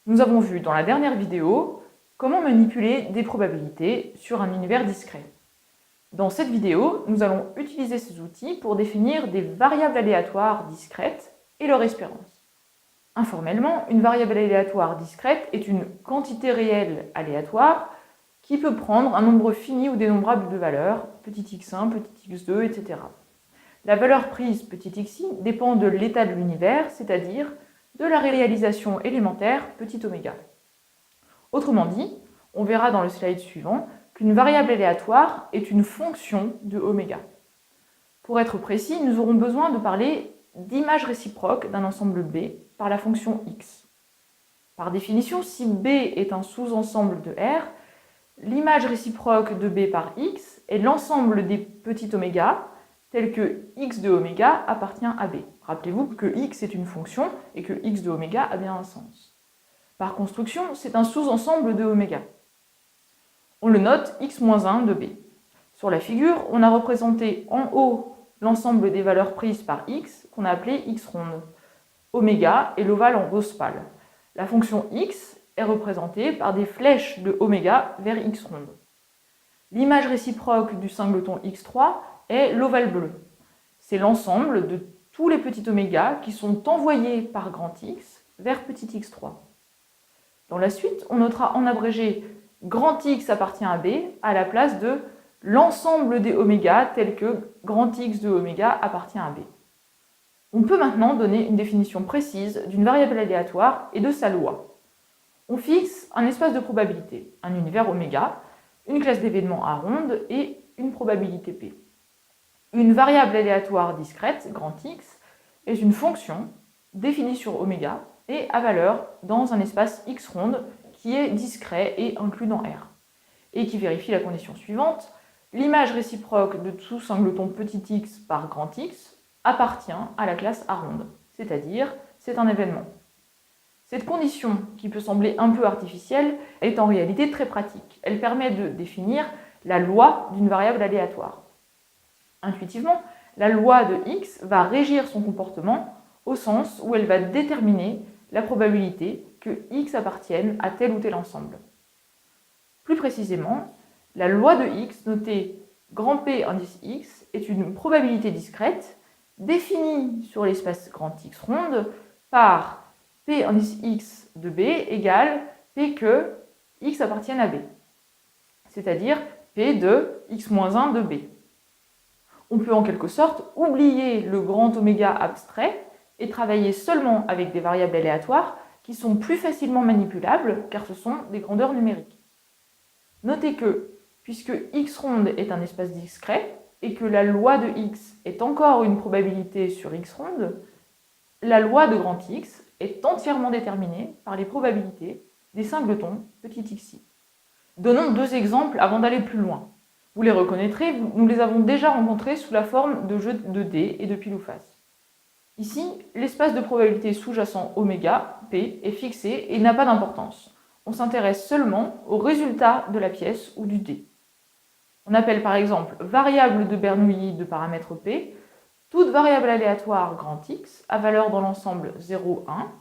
Nous avons vu dans la dernière vidéo comment manipuler des probabilités sur un univers discret. Dans cette vidéo, nous allons utiliser ces outils pour définir des variables aléatoires discrètes et leur espérance. Informellement, une variable aléatoire discrète est une quantité réelle aléatoire qui peut prendre un nombre fini ou dénombrable de valeurs, petit x1, petit x2, etc. La valeur prise petit xi dépend de l'état de l'univers, c'est-à-dire de la réalisation élémentaire petit oméga. Autrement dit, on verra dans le slide suivant qu'une variable aléatoire est une fonction de oméga. Pour être précis, nous aurons besoin de parler d'image réciproque d'un ensemble B par la fonction x. Par définition, si B est un sous-ensemble de R, l'image réciproque de B par x est l'ensemble des petits oméga tels que x de oméga appartient à B. Rappelez-vous que x est une fonction et que x de oméga a bien un sens. Par construction, c'est un sous-ensemble de oméga. On le note x-1 de B. Sur la figure, on a représenté en haut l'ensemble des valeurs prises par x, qu'on a appelé x ronde. Oméga est l'ovale en rose pâle. La fonction x est représentée par des flèches de oméga vers x ronde. L'image réciproque du singleton x3 est l'ovale bleu. C'est l'ensemble de tous les petits oméga qui sont envoyés par grand X vers petit x3. Dans la suite, on notera en abrégé grand X appartient à B à la place de l'ensemble des oméga tels que grand X de oméga appartient à B. On peut maintenant donner une définition précise d'une variable aléatoire et de sa loi. On fixe un espace de probabilité, un univers oméga, une classe d'événements à ronde et une probabilité P. Une variable aléatoire discrète, grand X, est une fonction définie sur oméga et à valeur dans un espace x ronde qui est discret et inclus dans R, et qui vérifie la condition suivante: l'image réciproque de tout singleton petit x par grand X appartient à la classe A ronde, c'est-à-dire c'est un événement. Cette condition, qui peut sembler un peu artificielle, est en réalité très pratique. Elle permet de définir la loi d'une variable aléatoire. Intuitivement, la loi de x va régir son comportement au sens où elle va déterminer la probabilité que x appartienne à tel ou tel ensemble. Plus précisément, la loi de x, notée grand P indice x, est une probabilité discrète définie sur l'espace grand X ronde par P indice x de B égale P que x appartienne à B, c'est-à-dire P de x-1 de B. On peut en quelque sorte oublier le grand oméga abstrait et travailler seulement avec des variables aléatoires qui sont plus facilement manipulables car ce sont des grandeurs numériques. Notez que, puisque x ronde est un espace discret et que la loi de x est encore une probabilité sur x ronde, la loi de grand X est entièrement déterminée par les probabilités des singletons petit xi. Donnons deux exemples avant d'aller plus loin. Vous les reconnaîtrez, nous les avons déjà rencontrés sous la forme de jeux de dés et de pile ou face. Ici, l'espace de probabilité sous-jacent oméga, P, est fixé et n'a pas d'importance. On s'intéresse seulement au résultat de la pièce ou du dé. On appelle par exemple variable de Bernoulli de paramètre P toute variable aléatoire grand X à valeur dans l'ensemble 0, 1,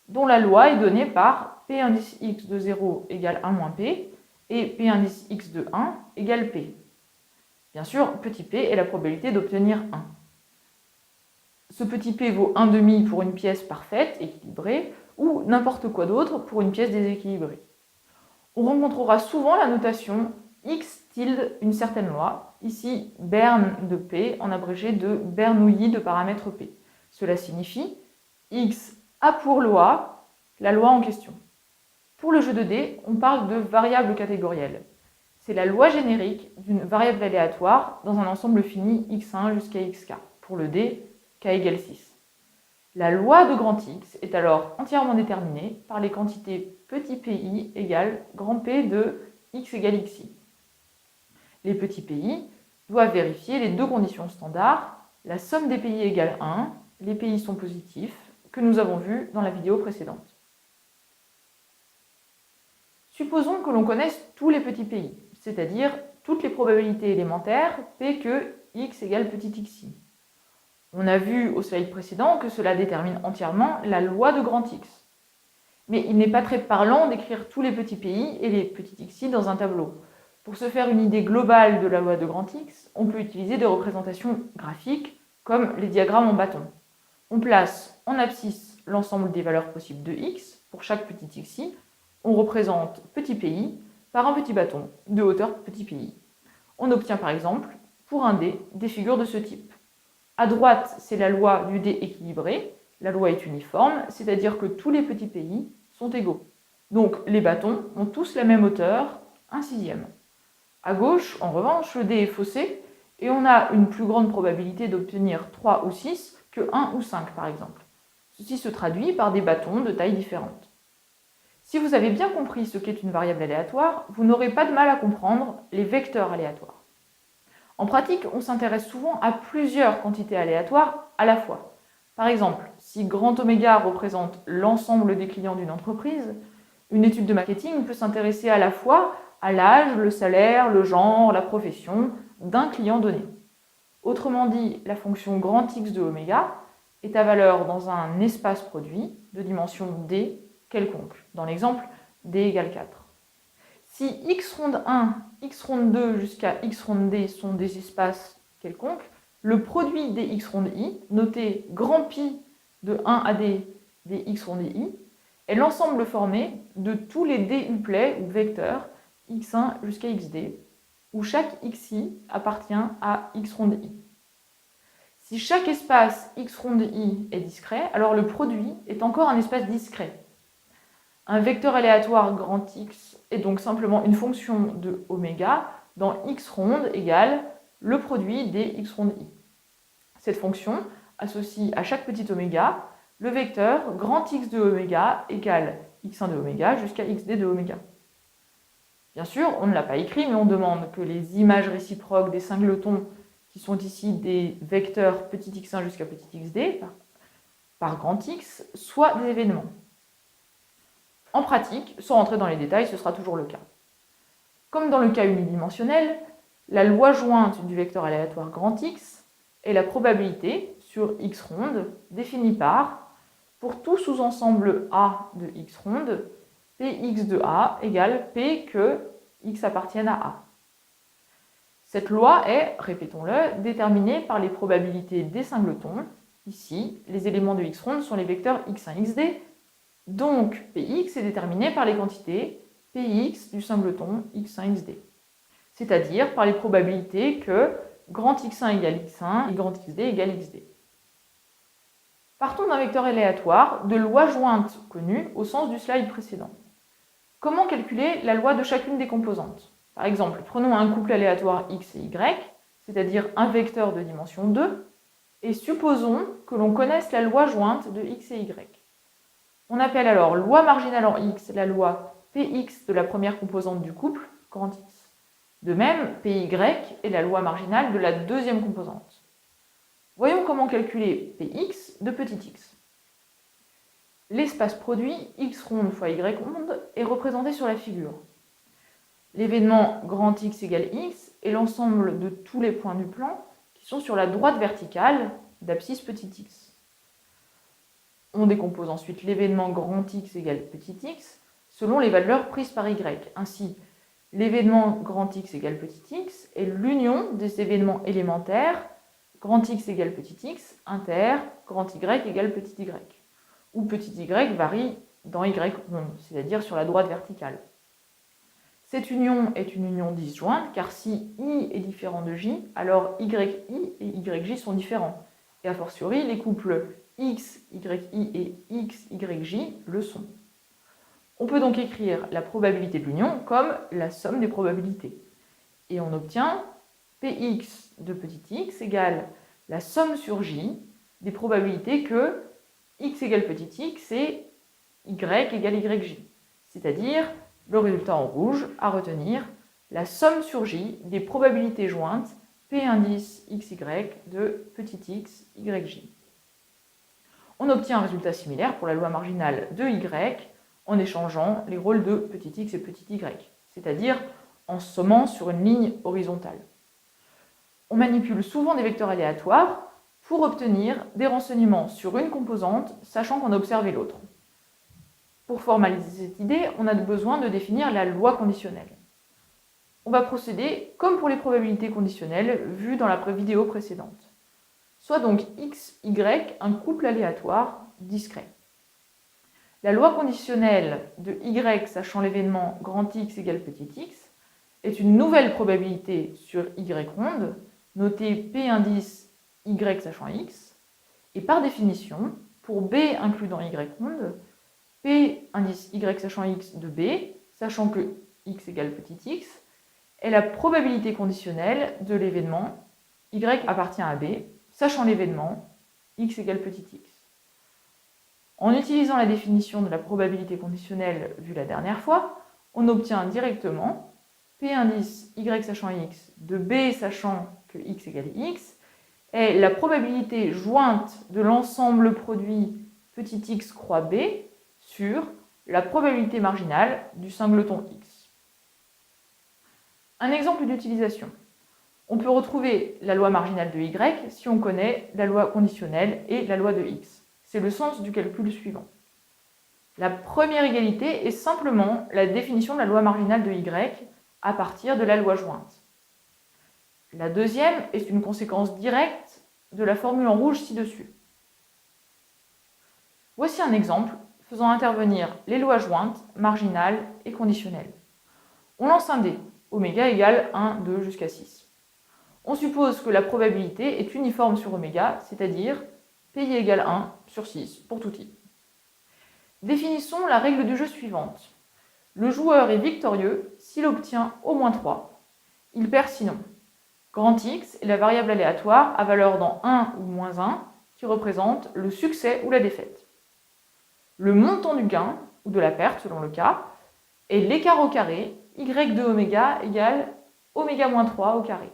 dont la loi est donnée par P indice x de 0 égale 1 moins P et P indice x de 1 égale P. Bien sûr, petit p est la probabilité d'obtenir 1. Ce petit p vaut 1,5 pour une pièce parfaite, équilibrée, ou n'importe quoi d'autre pour une pièce déséquilibrée. On rencontrera souvent la notation x tilde une certaine loi, ici Bern de P en abrégé de Bernoulli de paramètre P. Cela signifie x a pour loi la loi en question. Pour le jeu de dés, on parle de variable catégorielle. C'est la loi générique d'une variable aléatoire dans un ensemble fini x1 jusqu'à xk, pour le dé k égale 6. La loi de grand X est alors entièrement déterminée par les quantités petit pi égale grand P de x égale xi. Les petits pi doivent vérifier les deux conditions standards, la somme des pi égale 1, les pi sont positifs, que nous avons vu dans la vidéo précédente. Supposons que l'on connaisse tous les petits pi, c'est-à-dire toutes les probabilités élémentaires P que x égale petit xi. On a vu au slide précédent que cela détermine entièrement la loi de grand X. Mais il n'est pas très parlant d'écrire tous les petits pays et les petits xi dans un tableau. Pour se faire une idée globale de la loi de grand X, on peut utiliser des représentations graphiques comme les diagrammes en bâton. On place en abscisse l'ensemble des valeurs possibles de x pour chaque petit xi. On représente petit pi par un petit bâton de hauteur petit pi. On obtient par exemple, pour un dé, des figures de ce type. À droite, c'est la loi du dé équilibré. La loi est uniforme, c'est-à-dire que tous les petits pi sont égaux. Donc les bâtons ont tous la même hauteur, 1/6. À gauche, en revanche, le dé est faussé et on a une plus grande probabilité d'obtenir 3 ou 6 que 1 ou 5 par exemple. Ceci se traduit par des bâtons de taille différente. Si vous avez bien compris ce qu'est une variable aléatoire, vous n'aurez pas de mal à comprendre les vecteurs aléatoires. En pratique, on s'intéresse souvent à plusieurs quantités aléatoires à la fois. Par exemple, si grand oméga représente l'ensemble des clients d'une entreprise, une étude de marketing peut s'intéresser à la fois à l'âge, le salaire, le genre, la profession d'un client donné. Autrement dit, la fonction grand X de oméga est à valeur dans un espace produit de dimension d quelconque. Dans l'exemple, d égale 4. Si x ronde 1, x ronde 2 jusqu'à x ronde d sont des espaces quelconques, le produit des x ronde i, noté grand pi de 1 à d des x ronde i, est l'ensemble formé de tous les d-uplets ou vecteurs x1 jusqu'à xd, où chaque xi appartient à x ronde i. Si chaque espace x ronde i est discret, alors le produit est encore un espace discret. Un vecteur aléatoire grand X est donc simplement une fonction de oméga dans x ronde égale le produit des x ronde i. Cette fonction associe à chaque petit oméga le vecteur grand X de oméga égale x1 de oméga jusqu'à xd de oméga. Bien sûr, on ne l'a pas écrit, mais on demande que les images réciproques des singletons, qui sont ici des vecteurs petit x1 jusqu'à petit xd, par grand X, soient des événements. En pratique, sans rentrer dans les détails, ce sera toujours le cas. Comme dans le cas unidimensionnel, la loi jointe du vecteur aléatoire grand X est la probabilité sur x ronde définie par, pour tout sous-ensemble A de x ronde, Px de A égale P que x appartienne à A. Cette loi est, répétons-le, déterminée par les probabilités des singletons. Ici, les éléments de x ronde sont les vecteurs x1, xd, donc Px est déterminé par les quantités Px du singleton x1, xd, c'est-à-dire par les probabilités que grand x1 égale x1 et grand xd égale xd. Partons d'un vecteur aléatoire de loi jointe connue au sens du slide précédent. Comment calculer la loi de chacune des composantes? Par exemple, prenons un couple aléatoire x et y, c'est-à-dire un vecteur de dimension 2, et supposons que l'on connaisse la loi jointe de x et y. On appelle alors loi marginale en x la loi Px de la première composante du couple, grand X. De même, Py est la loi marginale de la deuxième composante. Voyons comment calculer Px de petit x. L'espace produit x ronde fois y ronde est représenté sur la figure. L'événement grand X égale x est l'ensemble de tous les points du plan qui sont sur la droite verticale d'abscisse petit x. On décompose ensuite l'événement grand X égale petit x selon les valeurs prises par y. Ainsi, l'événement grand X égale petit x est l'union des événements élémentaires grand X égale petit x, inter, grand Y égale petit y, où petit y varie dans y ronde, c'est-à-dire sur la droite verticale. Cette union est une union disjointe, car si i est différent de j, alors yi et yj sont différents, et a fortiori les couples x, yi et x, yj le sont. On peut donc écrire la probabilité de l'union comme la somme des probabilités. Et on obtient Px de petit x égale la somme sur j des probabilités que x égale petit x et y égale yj. C'est-à-dire, le résultat en rouge à retenir, la somme sur j des probabilités jointes P indice xy de petit x, yj. On obtient un résultat similaire pour la loi marginale de y en échangeant les rôles de petit x et petit y, c'est-à-dire en sommant sur une ligne horizontale. On manipule souvent des vecteurs aléatoires pour obtenir des renseignements sur une composante, sachant qu'on a observé l'autre. Pour formaliser cette idée, on a besoin de définir la loi conditionnelle. On va procéder comme pour les probabilités conditionnelles vues dans la vidéo précédente. Soit donc x, y un couple aléatoire discret. La loi conditionnelle de y sachant l'événement grand X égale petit x est une nouvelle probabilité sur y ronde, notée P indice y sachant x, et par définition, pour B inclus dans y ronde, P indice y sachant x de B, sachant que x égale petit x, est la probabilité conditionnelle de l'événement y appartient à B, sachant l'événement x égale petit x. En utilisant la définition de la probabilité conditionnelle vue la dernière fois, on obtient directement P indice y sachant x de B sachant que x égale x est la probabilité jointe de l'ensemble produit petit x croix B sur la probabilité marginale du singleton x. Un exemple d'utilisation. On peut retrouver la loi marginale de y si on connaît la loi conditionnelle et la loi de x. C'est le sens du calcul suivant. La première égalité est simplement la définition de la loi marginale de y à partir de la loi jointe. La deuxième est une conséquence directe de la formule en rouge ci-dessus. Voici un exemple faisant intervenir les lois jointes, marginales et conditionnelles. On lance un dé, oméga égale 1, 2 jusqu'à 6. On suppose que la probabilité est uniforme sur oméga, c'est-à-dire PI égale 1 sur 6 pour tout i. Définissons la règle du jeu suivante. Le joueur est victorieux s'il obtient au moins 3. Il perd sinon. Grand X est la variable aléatoire à valeur dans 1 ou moins 1 qui représente le succès ou la défaite. Le montant du gain, ou de la perte selon le cas, est l'écart au carré y de oméga égale oméga moins 3 au carré.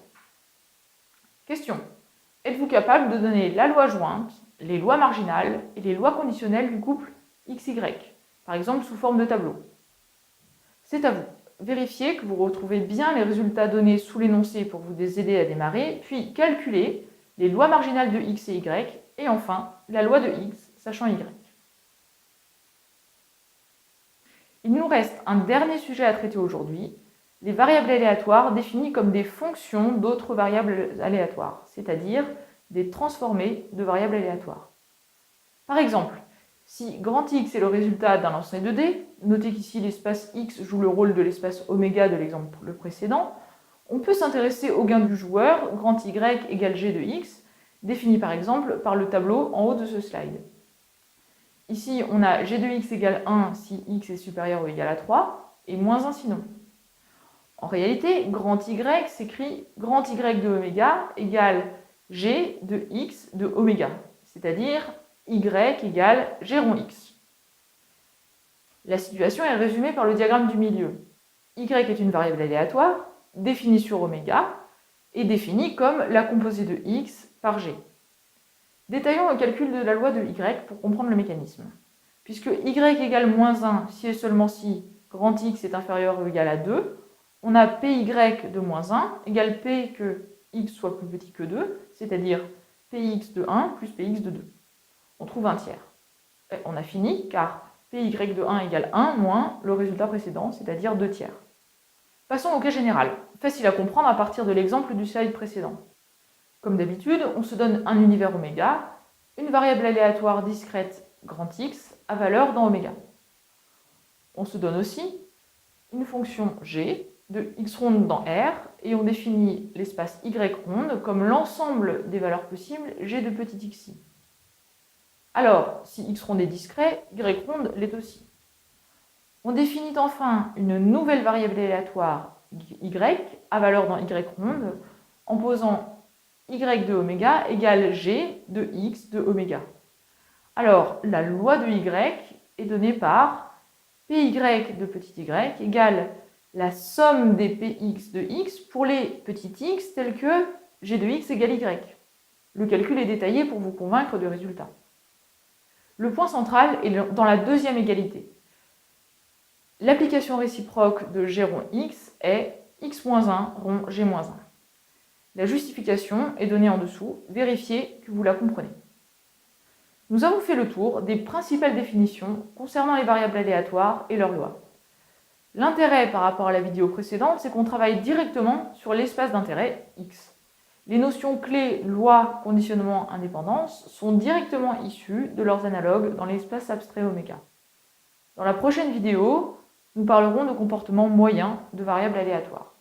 Question. Êtes-vous capable de donner la loi jointe, les lois marginales et les lois conditionnelles du couple XY, par exemple sous forme de tableau? C'est à vous. Vérifiez que vous retrouvez bien les résultats donnés sous l'énoncé pour vous aider à démarrer, puis calculez les lois marginales de x et y, et enfin la loi de x sachant y. Il nous reste un dernier sujet à traiter aujourd'hui, les variables aléatoires définies comme des fonctions d'autres variables aléatoires, c'est-à-dire des transformées de variables aléatoires. Par exemple, si grand X est le résultat d'un lancer de dés, notez qu'ici l'espace X joue le rôle de l'espace oméga de l'exemple précédent, on peut s'intéresser au gain du joueur, grand Y égale G de X, défini par exemple par le tableau en haut de ce slide. Ici, on a G de X égale 1 si X est supérieur ou égal à 3, et moins 1 sinon. En réalité, grand Y s'écrit grand Y de oméga égale G de X de oméga, c'est-à-dire Y égale G rond X. La situation est résumée par le diagramme du milieu. Y est une variable aléatoire, définie sur oméga, et définie comme la composée de X par G. Détaillons le calcul de la loi de Y pour comprendre le mécanisme. Puisque Y égale moins 1 si et seulement si grand X est inférieur ou égal à 2, on a PY de moins 1 égale P que X soit plus petit que 2, c'est-à-dire Px de 1 plus Px de 2. On trouve un tiers. Et on a fini car Py de 1 égale 1 moins le résultat précédent, c'est-à-dire 2 tiers. Passons au cas général, facile à comprendre à partir de l'exemple du slide précédent. Comme d'habitude, on se donne un univers oméga, une variable aléatoire discrète grand X à valeur dans oméga. On se donne aussi une fonction g de x ronde dans R et on définit l'espace y ronde comme l'ensemble des valeurs possibles g de petit xi. Alors, si x ronde est discret, y ronde l'est aussi. On définit enfin une nouvelle variable aléatoire y à valeur dans y ronde en posant y de oméga égale g de x de oméga. Alors, la loi de y est donnée par py de petit y égale la somme des px de x pour les petits x tels que g de x égale y. Le calcul est détaillé pour vous convaincre du résultat. Le point central est dans la deuxième égalité. L'application réciproque de g rond x est x-1 rond g-1. La justification est donnée en dessous, vérifiez que vous la comprenez. Nous avons fait le tour des principales définitions concernant les variables aléatoires et leurs lois. L'intérêt par rapport à la vidéo précédente, c'est qu'on travaille directement sur l'espace d'intérêt X. Les notions clés loi, conditionnement, indépendance sont directement issues de leurs analogues dans l'espace abstrait oméga. Dans la prochaine vidéo, nous parlerons de comportement moyen de variables aléatoires.